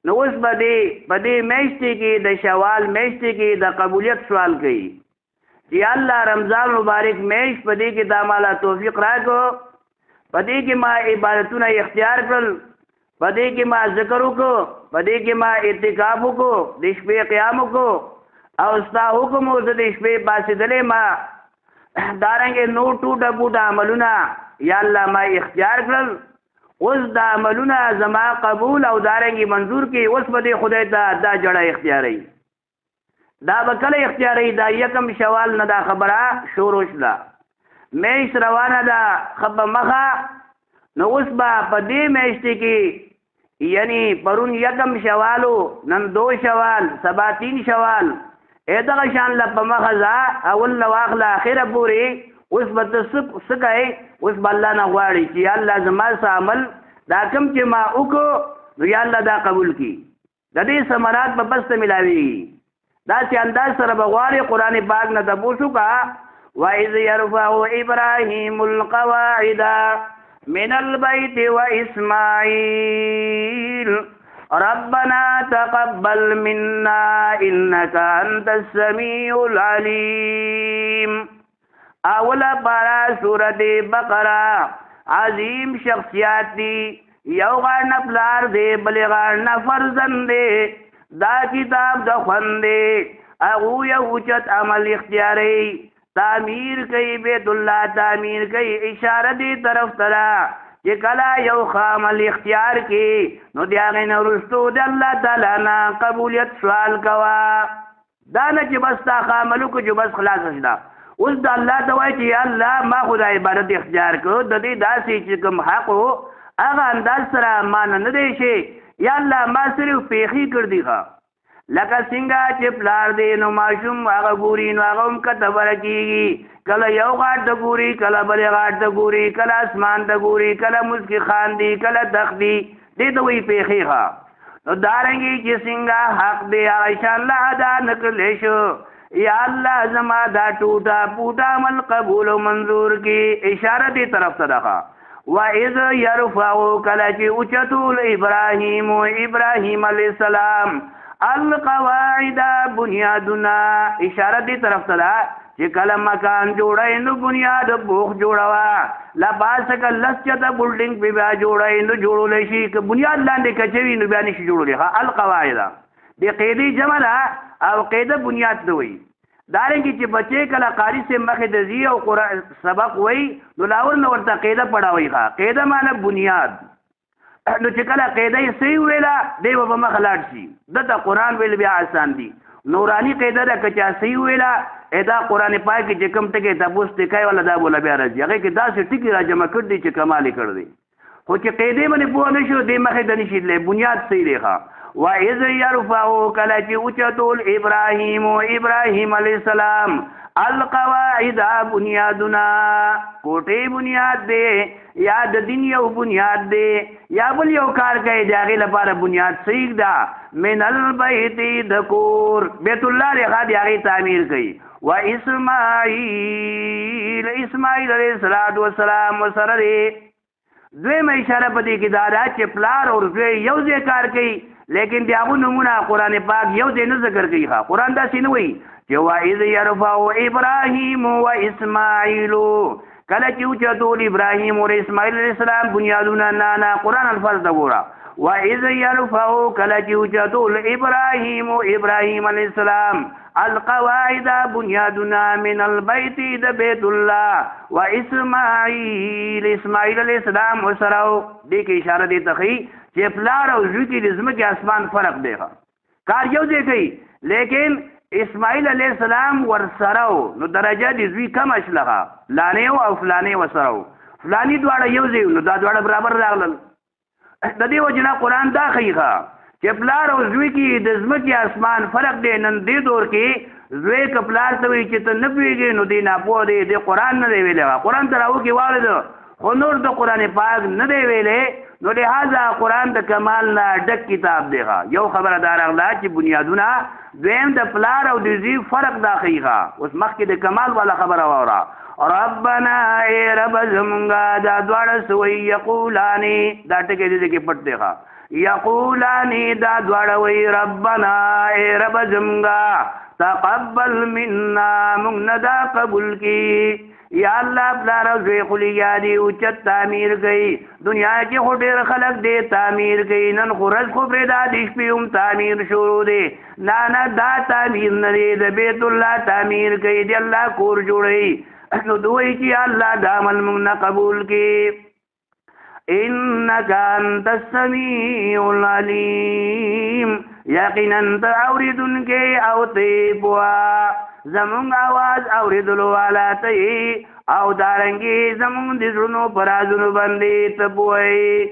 نو اوس په دې میاشتې کې د شوال میاشتې کې د قبولیت سوال کوي چې الله رمضان مبارک میاشت په دې کې د مالا توفیق راکړو، په دې کې ما عبادتونه اختیار کړل، په دې کې ما ذکر وکړو، په دې کې ما اعتکاف وکړو، د شپې قیام وکړو او ستا حکم و د شپې پاسېدلې ما دارنګې نور ټوټه بوټه عملونه یا الله ما اختیار کړل. اوس دا عملونه زما قبول او دارنګې منظور کې اوس به دې خدای ته دا جړه اختیاروي. دا به کله اختیاروي؟ دا یکم شوال نه دا خبره شروع شوه، میاشت روانه ده خبه مخه. نو اوس به په دې میاشتې کې یعنی پرون یکم شوالو، نن 2 شوال، سبا 3 شوال، دغه شان له په مخه ځه اول له واخله اخره پورې. اوس به ته څه کوې؟ اوس به الله نه غواړي چې یا الله زما څه عمل دا کوم چې ما وکړو نو یا الله دا قبول کړي. د دې ثمرات به بس ته ملاوېږي. داسې انداز سره به غواړي قرآن پاک نه تپوس وکړه وَإِذْ يَرْفَعُ إِبْرَاهِيمُ الْقَوَاعِدَ مِنَ الْبَيْتِ وَإِسْمَاعِيلُ رَبَّنَا تَقَبَّلْ مِنَّا إِنَّكَ أَنْتَ السَّمِيعُ الْعَلِيمُ. اوله پارا سورت بقره عظیم شخصیات دی، یو غار نفلار دی بلی غار نفرزن دی، دا کتاب دا خوند دی، اغو یو اوچت عمل اختیاری، تعمیر کئی بیت اللہ تعمیر کئی، اشاره دی طرف ترا چې کلا یو خامل اختیار کی نو دیاغی نورستو دی اللہ تعالی نا قبولیت سوال کوا. دانا چې بس تا خاملو کو جو بس خلاص اشدا. اوس د الله ته وایي چې یا الله ما خو د عبادت اختیار کړو، د دې داسې چې کوم حق و هغه انداز سره ما نه دی شي. یا الله ما صرف پیخي کړ دی ښه لکه څنګه چې پلار دی نو ماشوم هغه ګوري نو هغه هم کتبره کېږي، کله یو غاټ ته ګوري، کله بلې غاټ ته ګوري، کله اسمان ته ګوري، کله مسکي خاندي، کله تخدي، دې ته وایي پیخي ښه. نو دارنګې چې څنګه حق دی هغه انشاءالله ادا نه کړلی شو. یا اللہ زما دا ٹوٹا پوٹا عمل قبول و منظور کی، اشارہ دی طرف صدقہ. وَإِذْ يَرْفَعُ کلچ اچتول ابراہیم علیہ السلام القواعد بنیادنا، اشارہ دی طرف صدقہ چې کله مکان جوړای نو بنیاد بوخ جوړوا، لا پاسه لسچته بلډینګ به بیا جوړای نو جوړول شي، که بنیاد لاندې کچوي نو بیا نشي جوړولې. ها القواعد دی قیدی جمع ده او قیده بنیاد ته وایي. دارنګې چې بچې کله قاری سے مخې د زی او قرآن سبق وایي نو لاول نه ورته قیده پڑھاوي. ښه قیده معنی بنیاد. نو چې کله قیده یې صحیح ویله دی به په مخه لاړ شي، دته قرآن ویل بیا آسان دي. نورانی قیده ده که چا صحیح ویله دا قرآن پاک کې چې کوم ټکي تپوس ټکای والا دا بوله بیا راځي، هغې کې داسې ټکي را جمع کړ دي چې کمال یې کړ دی، خو چې قیدې باندې پوه نه شو دې مخې ته نشي تللی. بنیاد صحیح دی. ښه وَإِذْ يَرْفَعُ کله چې اوچتول ابراهیم علیہ السلام القواعد بنیادنا، کوټې بنیاد دی یا د دین یو بنیاد دی یا بل یو کار کوي د هغې لپاره بنیاد صحیح ده. من البیت د کور بیت الله دی ښه د هغې تعمیر کوي. واسماعیل علیہ السلام ورسره دی. دویمه اشاره په دې کې دا ده چې پلار او زوی یو ځای کار کوي، لیکن د هغو نومونه قرآن پاک یو ځای نه ذکر کوي. ښه قرآن داسې نه وایي چې وَإِذْ يَرْفَعُ إِبْرَاهِيمُ وَإِسْمَاعِيلُ کله چې اوچتول ابراهیم او اسماعیل علیہ السلام بنیادونه نه قرآن الفاظ ته ګوره. وَإِذْ يَرْفَعُ کله چې اوچتول ابراهیم علیہ السلام القواعد بنیادنا من البیت د بیت الله و اسماعیل علیہ السلام وسره. دې کې اشاره دی ته ښیي چې پلار او زوی کې د ځمکې اسمان فرق دی، کار یو ځای کوي، لیکن اسماعیل علیہ السلام ورسره نو درجه د زوی کم اشلغه لانې او فلانې وسره فلانی دواړه یو ځای نو دا دواړه برابر راغلل. د دې وجه نه قرآن دا ښیي چې پلار او زوی کې د ځمکې اسمان فرق دی. نن دې دور کې زوی که پلار ته وایي چې ته نه پوهېږې نو دی ناپوه دی، د قرآن نه دی ویلی. قرآن ته راوکې واورېده خو نور د قرآن پاک نه دی ویلی، نو لہذا قرآن د کمال نه ډک کتاب دی. یو خبره دا راغله چې بنیادونه، دویم د پلار او د زوی فرق دا ښیي. اوس مخکې د کمال والا خبره واوره. ربنا ای رب زمونږه دا دواړه سوی یقولانې دا ټکي دې کې پټ دی. یقولانی دا دوړوي ربنا اے رب زمونږه تقبل منا مونږ نه دا قبول کی یا الله پلار او زوی خلیګا دی او چت تعمیر گئی دنیا کې خو ډېر خلک دې تعمیر گئی نن خورز خو پرې دا د شپې هم تعمیر شروع دی نه دا تعمیر نه دی د بیت الله تعمیر گئی دی الله کور جوړي نو دوی چې الله دا عمل موږ نه قبول کی انک انت السمیع العلیم یقینا ته اوریدونکې او ته پوهه زمونږ आवाज اوریدلو والا ته او دارنګي زمونږ د زړونو پر رازونو باندې ته پوهې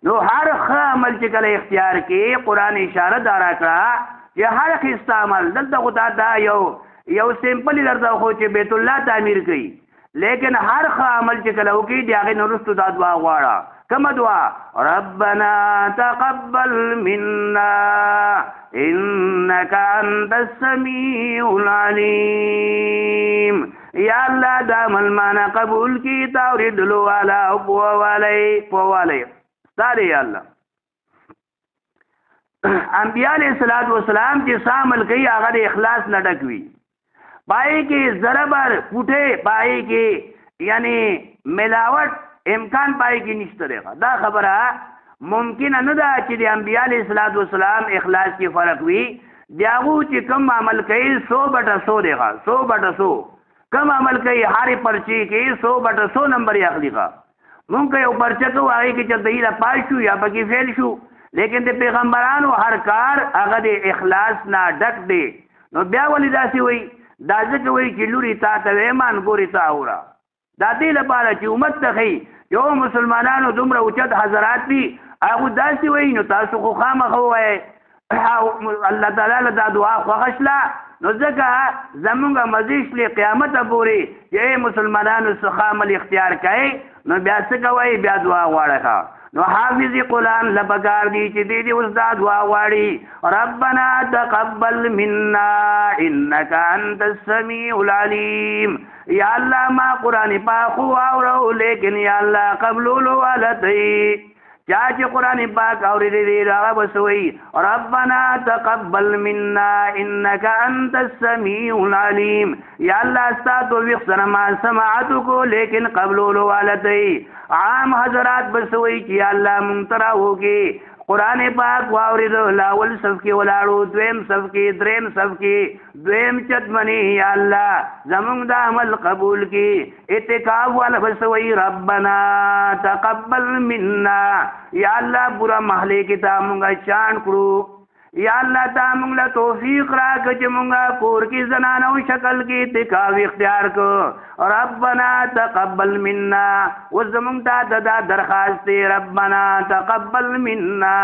نو هر ښه عمل چې کله اختیار کې قرآن اشاره دارا کړه چې هر ښه عمل دلته خو دا یو سیمپل درته خو چې بیت الله تعمیر کوي لیکن هر ښه عمل چې کله وکړي د هغې نه وروسته دا دعا غواړه كما دعاء ربنا تقبل منا إنك أنت السميع العليم يا الله دام المانا قبول کی تورید لو والا پوالی سارے یا اللہ انبیاء علیہ السلام چې سامل کئی آغا دے اخلاص نڈکوی پائے کی ضربر پوٹے پائے کی یعنی ملاوٹ امکان پای کې نشته دی دا خبره ممکن نه ده چې د انبیاء علیه السلام اخلاص کې فرق وي د هغو چې کوم عمل کوي 100/100 دی 100/100 کوم عمل کوي هرې پرچې کې 100/100 نمبر یې اخلي مونږ که یو پرچه کوو هغې کې چې دهیله پاس شو یا پکې فیل شو لیکن د پیغمبرانو هر کار هغه د اخلاص نه ډک دی نو بیا ولې داسې وایي دا ځکه وایي چې لوري تا ته ویمان ګورې تا اوره دا دې لپاره چې امت ته ښیي یو مسلمانانو دومره اوچت حضرات دي هغه داسې وایي نو تاسو خو خامخا ووایئ الله تعالی له دا دعا خوښه شله نو ځکه زمونږ مزې شلې قیامته پورې چې مسلمانانو څخه عمل اختیار کوئ نو بیا څه کوئ بیا دعا غواړئ نو حافظ قرآن لپکار دی چې دې اوس دا دعا غواړي ربنا تقبل منا انك انت السميع العليم یا الله ما قرآن پاک واورو لیکن یا الله قبولولو والا دی چا چې قرآن پاک اورېدلی هغه به څه وایي ربنا تقبل منا انك انت السميع العليم یا الله ستا توفیق سره ما سماعت وکړو لیکن قبولولو والا دی عام حضرات به څه وایي چې یا الله مونږ ته راوکړي قرآن پاک واورېدو لاول صف کې ولاړو دویم صف کې دریم صف کې دویم چت منی یا الله زمونږ دا عمل قبول کی اتقاب والا به څه وایي ربنا تقبل منا یا الله پورا محلې کې تا مونږه چاڼ کړو یا الله تا مونږ له توفیق راکړه چې مونږه کور کې زنانو شکل کې اتقاب اختیار کړو ربنا تقبل منا وزمونږ ته دا درخواست دی ربنا تقبل منا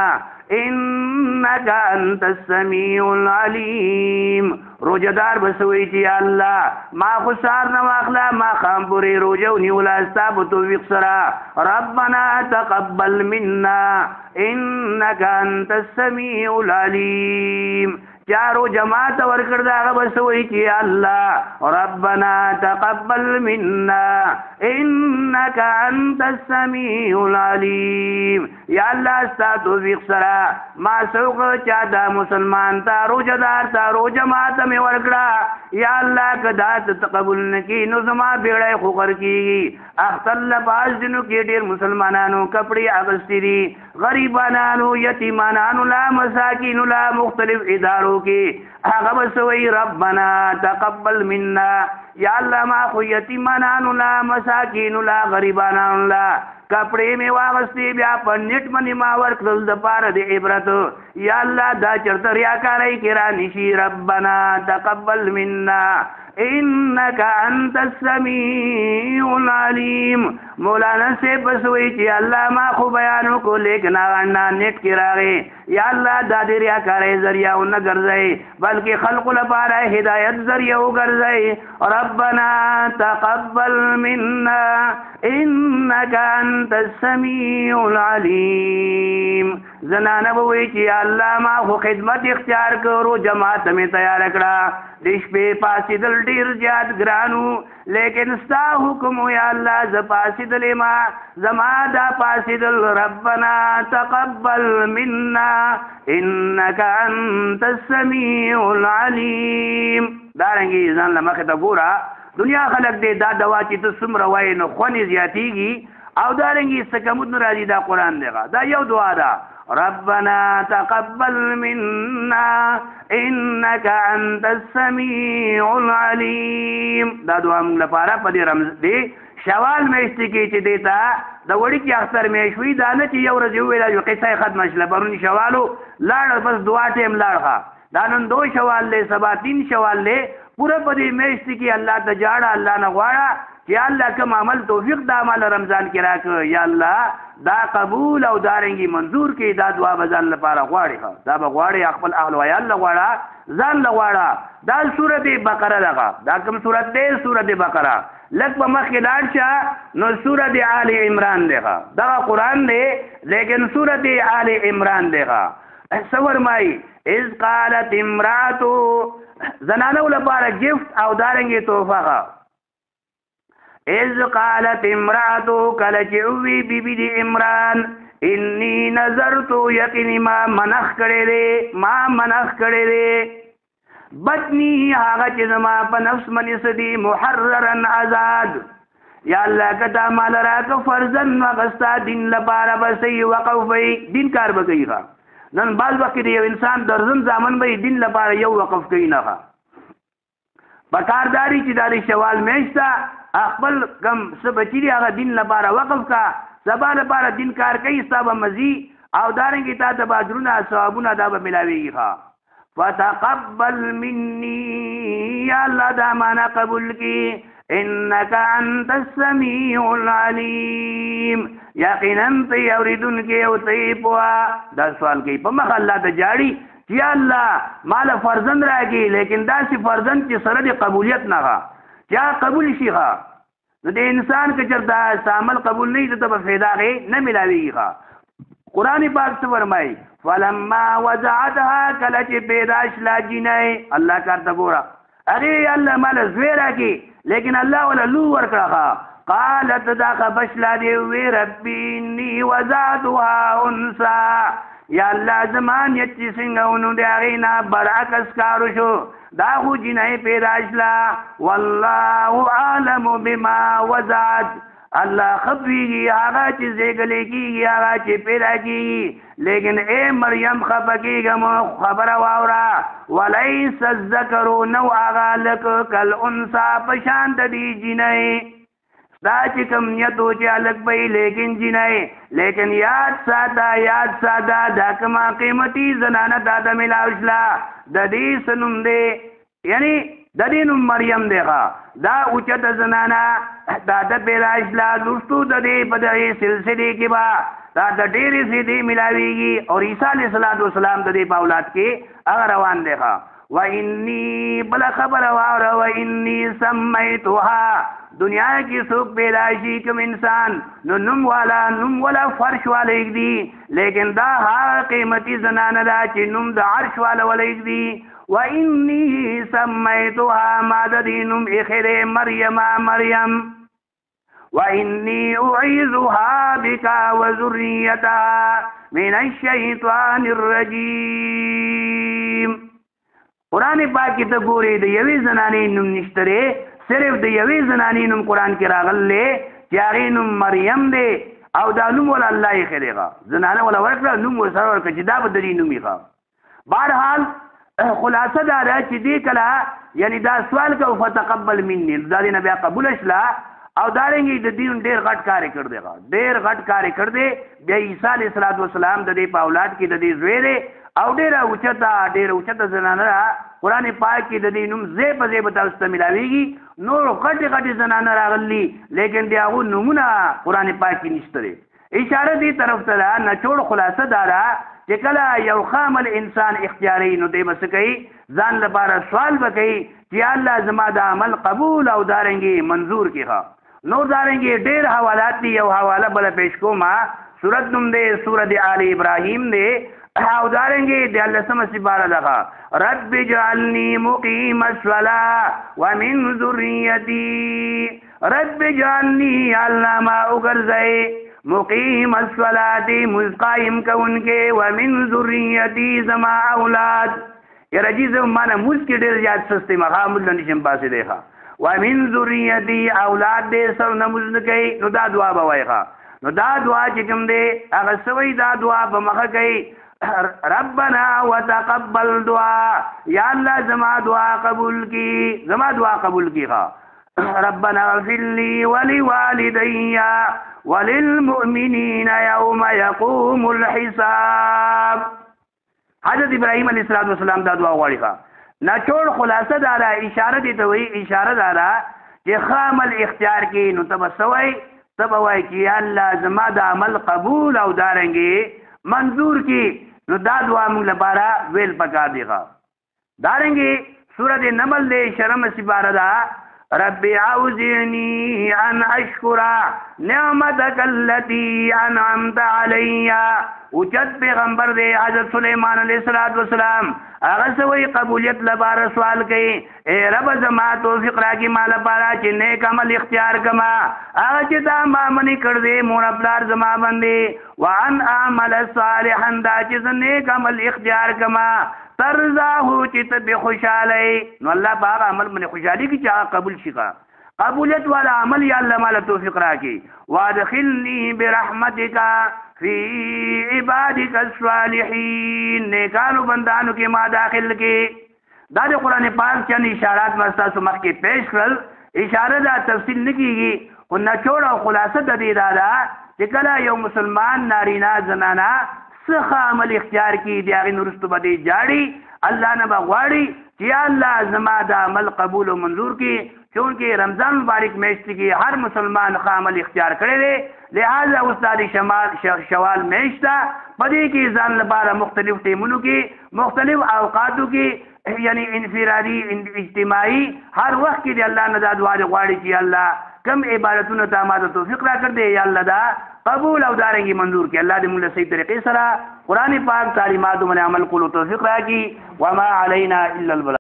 انك انت السميع العليم روجدار بسوي چې الله ما خو سار نه واخلا ما خام پورې روجو نیولا ستاسو توفیق سره ربنا تقبل منا انك انت السميع العليم چارو جماعت ورکړ دا هغه بسوي چې الله ربنا تقبل منا انك انت السميع العليم یا الله ستاسو توفیق سره ما سوق چا دا مسلمان تا روجدار تا رو جماعت می ورکړه یا الله کدا تقبل نکي نو زما بیړې خو ور کیږي اختل باز دنو کې ډېر مسلمانانو کپڑے اغستې دي غریبانو یتیمانو لا مساکین لا مختلف ادارو کې هغه بسوي ربنا تقبل منا یا الله ما خو یتیمانو لا مساکین لا غریبانو لا کپڑے می واغستی بیا په نیټ باندې ما ورکړل د پاره د عبرت یا الله دا چرته ریاکارای کرا نشي ربنا تقبل منا انك انت السميع العليم مولانا سے بسوي چې الله ما خو بیانو کو لیکن غنا نیټ کې راغی یا الله دا دې ریاکارای ذریعہ نه ګرځي بلکې خلق لپاره هدایت ذریعہ وګرځي ربنا تقبل منا انك انت السميع العلیم. زنانه بوي چې الله ما خو خدمت اختیار کړو جماعت می تیار کړه د شپې پاسېدل ډیر زیات ګرانو لیکن ستا حکم یا الله ز پاسېدل ما زما دا پاسېدل ربنا تقبل منا انك انت السميع العلیم. دارنګي ځان لمخه ته ګوره دنیا خلق دې دا دوا چې ته څومره وایې نو خونې زیاتېږي او دارنګې سکمود نه راځي دا قرآن دی دا یو دعا ده ربنا تقبل منا انك انت السميع العلیم. دا دعا موږ لپاره په دې رمضان دی شوال میاشتې کې چې دی ته د وړي کې اختر میاشت وي دا نه چې یو ورځ وویله یو قصه یې ختمه شله پرون شوالو لاړ بس دعا ټیم لاړ دا نن 2 شوال دی سبا 3 شوال دی پورا په دې میاشت کې الله ته جاړه الله نه غواړه چې الله کوم عمل توفیق د عمل رمضان کې راکړه یا الله دا قبول او دارنګي منظور کې دا دعا به ځان لپاره غواړي دا به غواړي خپل اهل او عیال غواړه ځان غواړه. دا سورته بقره ده دا کوم سورته ده سورته بقره لکه په مخ کې لاړ شه نو سورته آل عمران ده دا قرآن دی لیکن سورته آل عمران ده. سور مای اذ قالت امراتو زنانو لپاره گفت او دارنګي توفه اذ قالت امراتو کله چې وی بیبي دی عمران انی نظرت یقیني ما منخ کړی دی بطنی هغه چې زما په نفس منې سدي محررن آزاد یا الله کدا مال راک فرزن وغستا دین لپاره بسې وقف وي دین کار بکیږي نن بعض وخت دی انسان درزن ځامن به دین لپاره یو وقف کوي نه پکارداری چې داري شوال میشتا خپل کم سبچی هغه دین لپاره وقف کا سبا لپاره دین کار کوي حساب مزي او دارنګي تا د باجرونه ثوابونه دا به ملاويږي فتقبل مني یا الله دا معنا قبول کی انك انت السميع العليم یقینا ته اوریدون کې او ته په دا سوال کوي په مخ الله ته جاړي چې الله مال فرزند راکې لیکن دا سي فرزند چې سره د قبولیت نه چا قبول شي نو د انسان کې چرته عمل قبول نه ته په فایده نه ملاويږي. قرآن پاک څه فرمایي فلما وضعتها کله چې پیداش لا جنې الله کارته ګوره هغه الله مال زویرا کې لیکن الله ولا لو ورکړه قالت دا خبشلا دی وی ربي اني وضعتها انثى یا الله زمان یتی څنګه ونو دی غینا برعکس کارو شو دا خو جنې پیداش لا والله اعلم بما وضعت الله خبري هغه چې زیګلې کیږي هغه چې پیدا کیږي لیکن اے مریم خبرګم خبر واورا وليس الذکر نو هغه لک کل انثى پشان د دې جنې دا چې کوم نیتو چې الګ به لیکن جنې لیکن یاد ساده دا کما قیمتي زنانه دا ملاوشلا د دې سنوم دې یعنی د دې نوم مریم دیغه دا اوچت زنانا دا د پیدائش لا لستو د دې په دې سلسله کې با دا د ډېرې سیدي ملاويږي او عیسی علیه السلام د دې په اولاد کې هغه روان دیغه و انی بل خبر و انی سمیتها دنیا کې څوک پیدائشي کوم انسان نو نوم والا فرش والا دی لیکن دا هغه قیمتي زنانه دا چې نوم د عرش والا ولې دی وإني سميتها ماددين إخر مريم وإني أعيذها بك وذريتها من الشيطان الرجيم. قرآن پاک ته ګوري د یوې زنانې نوم نشته صرف د یوې زنانې نوم قرآن کې راغلی چې هغې نوم مریم دی او دا نوم ولا الله یې خېږي زنانه ولا ورکړه نوم ورسره ورکړه چې دا به د دې نوم یې بهرحال خلاصه دا ده چې دې کله یعنی دا سوال کو فتقبل مني دا دې نه بیا قبول شلا او دارنګي د دین ډېر غټ کار کړ دی بیا عیسی علیه السلام د دې په اولاد کې د دې زوی او ډېر اوچته زنانه قرآن پاک کې د دې نوم زی په زی به تاسو ته ملاویږي نور غټ زنانه راغلي لیکن د هغو نومونه قرآن پاک کې نشته اشاره دې طرف ته ده نچوړ خلاصه دا چې کله یو خامل انسان اختیاري نو دی بس کوي ځان لپاره سوال وکړي چې الله زما د عمل قبول او دارنګي منظور کړي نور دارنګي ډېر حوالات دي یو حواله بل پیش کوما سورۃ نوم دې سورۃ آل ابراهیم دې او دارنګي د الله سم سپاره دغه رب اجعلني مقيم الصلاة ومن ذريتي رب اجعلني علما اغرزي مقيم الصلاة مقائم کونکے ومن ذريتي زما اولاد یرجی زمانه مسکی ډیر یاد سسته مخامل نشم پاسه دیخه ومن ذريتي اولاد دې سر نماز نه کوي نو دا دعا به وایخه نو دا دعا چې کوم دی هغه سوي دا دعا په مخه کوي ربنا وتقبل دعا یا الله زما دعا قبول کی زما دعا قبول کی ربنا اغفر لي ولوالدي وللمؤمنين يوم يقوم الحساب حضرت ابراهيم عليه السلام دا دعا غواړي نچوړ خلاصه دا اشاره دي ته وی اشاره دا چې خامل اختیار کی نو تبسوي تبوي کی الله زما د عمل قبول او دارنګي منظور کی نو دا دعا موږ لپاره ویل پکار دی دارنګي سورۃ نمل دې شرم سپاره دا رب اوزعني ان اشکر نعمتك التي انعمت علي اوچت پیغمبر دے حضرت سلیمان علیہ السلام هغه سوی قبولیت لپاره سوال کوي اے رب زما توفیق راکړي مال لپاره چې نیک عمل اختیار کما هغه چې دا ما منی کړ دې مور خپل زما باندې وان اعمل صالحا دا چې نیک عمل اختیار کما ترزاه چې ته به خوشاله نو الله باغ عمل من خوشالي کی چې قبول شي قبولیت والا عمل یا الله مال توفیق راکړي وادخلني برحمتك فی عبادک الصالحین نیکانو بندانو کې ما داخل کې دا د قرآن پاک چند اشارات مستاسو مخ کې پیش کړل اشاره دا تفصیل نکېږي خو نچوړ او خلاصه د دې دا چې کله یو مسلمان نارینا زنانا څه عمل اختیار کی دی هغه نورستو باندې جاړي الله نه بغواړي چې الله زما د عمل قبول او منظور کی چونکہ رمضان مبارک میشت کی ہر مسلمان عمل اختیار کرے دے لہذا استاد شوال میشت پدی کی ځان لپاره مختلف ټیمونو کې مختلف اوقاتو کې یعنی انفرادی اجتماعی ہر وخت کې دی الله نه دا دعا غواړي چې الله کم عبادتونو ته ما توفیق را کړ دے یا الله دا قبول او دارنګي منظور کې الله دې موږ صحیح طریقې سره قرآن پاک تعلیمات باندې عمل کولو توفیق راکړي وما علینا الا البلاغ